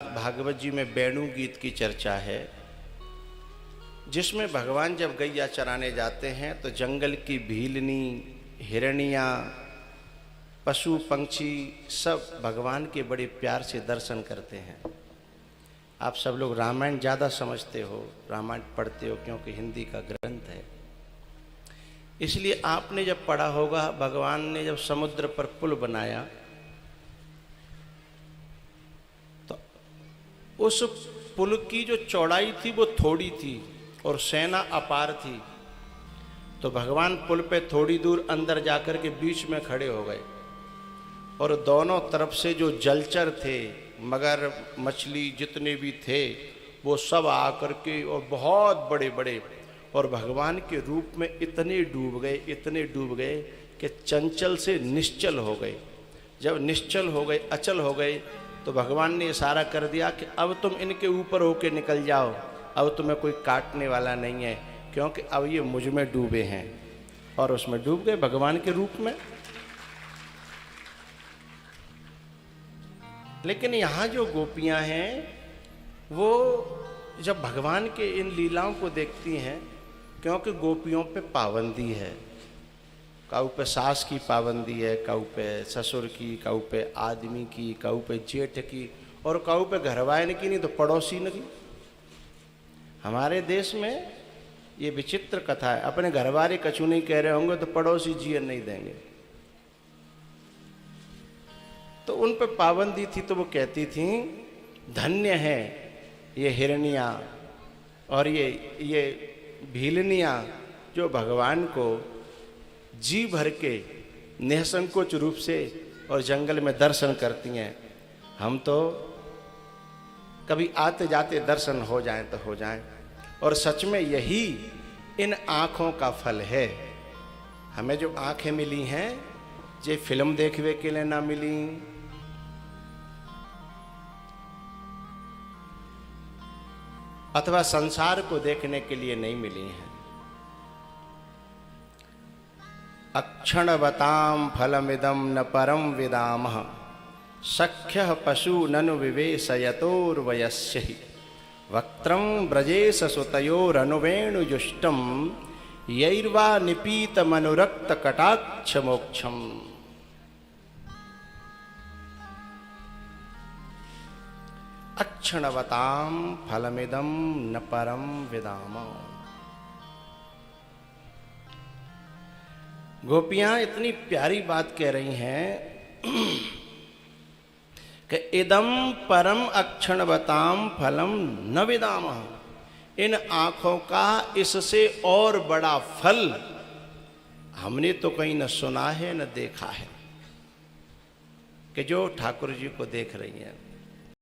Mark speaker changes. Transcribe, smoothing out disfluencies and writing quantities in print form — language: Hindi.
Speaker 1: भागवत जी में वेणु गीत की चर्चा है, जिसमें भगवान जब गैया चराने जाते हैं तो जंगल की भीलनी, हिरणियाँ, पशु पंक्षी सब भगवान के बड़े प्यार से दर्शन करते हैं। आप सब लोग रामायण ज़्यादा समझते हो, रामायण पढ़ते हो क्योंकि हिंदी का ग्रंथ है। इसलिए आपने जब पढ़ा होगा, भगवान ने जब समुद्र पर पुल बनाया तो उस पुल की जो चौड़ाई थी वो थोड़ी थी और सेना अपार थी। तो भगवान पुल पे थोड़ी दूर अंदर जाकर के बीच में खड़े हो गए और दोनों तरफ से जो जलचर थे, मगर मछली जितने भी थे, वो सब आकर के और बहुत बड़े बड़े और भगवान के रूप में इतने डूब गए कि चंचल से निश्चल हो गए। जब निश्चल हो गए, अचल हो गए, तो भगवान ने इशारा कर दिया कि अब तुम इनके ऊपर होके निकल जाओ, अब तुम्हें कोई काटने वाला नहीं है, क्योंकि अब ये मुझ में डूबे हैं। और उसमें डूब गए भगवान के रूप में। लेकिन यहाँ जो गोपियाँ हैं, वो जब भगवान के इन लीलाओं को देखती हैं, क्योंकि गोपियों पे पाबंदी है, काऊ पे सास की पाबंदी है, काऊ पे ससुर की, काऊ पे आदमी की, काऊ पे जेठ की, और काऊ पे घरवाइन की, नहीं तो पड़ोसी न की। हमारे देश में ये विचित्र कथा है, अपने घरवाले कछु नहीं कह रहे होंगे तो पड़ोसी जियन नहीं देंगे। तो उन पे पाबंदी थी, तो वो कहती थी धन्य है ये हिरनियाँ और ये भीलनियाँ जो भगवान को जी भर के निसंकोच रूप से और जंगल में दर्शन करती हैं। हम तो कभी आते जाते दर्शन हो जाएं तो हो जाएं। और सच में यही इन आँखों का फल है। हमें जो आँखें मिली हैं, ये फिल्म देखने के लिए ना मिली, अथवा संसार को देखने के लिए नहीं मिली हैं। अक्षणवतां फलमिदं न परम विदामः सख्यः पशु ननु विवेशयतोर्वयस्य हि वक्त्रं ब्रजेश सुतयोरनुवेणुजुष्टं यैर्वा निपीतमनुरक्त कटाक्ष मोक्षम्। अक्षणवतां फलमिदं न परम विदामः। गोपियां इतनी प्यारी बात कह रही हैं कि इदम परम अक्षणवताम फलम न विदामः। इन आँखों का इससे और बड़ा फल हमने तो कहीं न सुना है न देखा है, कि जो ठाकुर जी को देख रही हैं।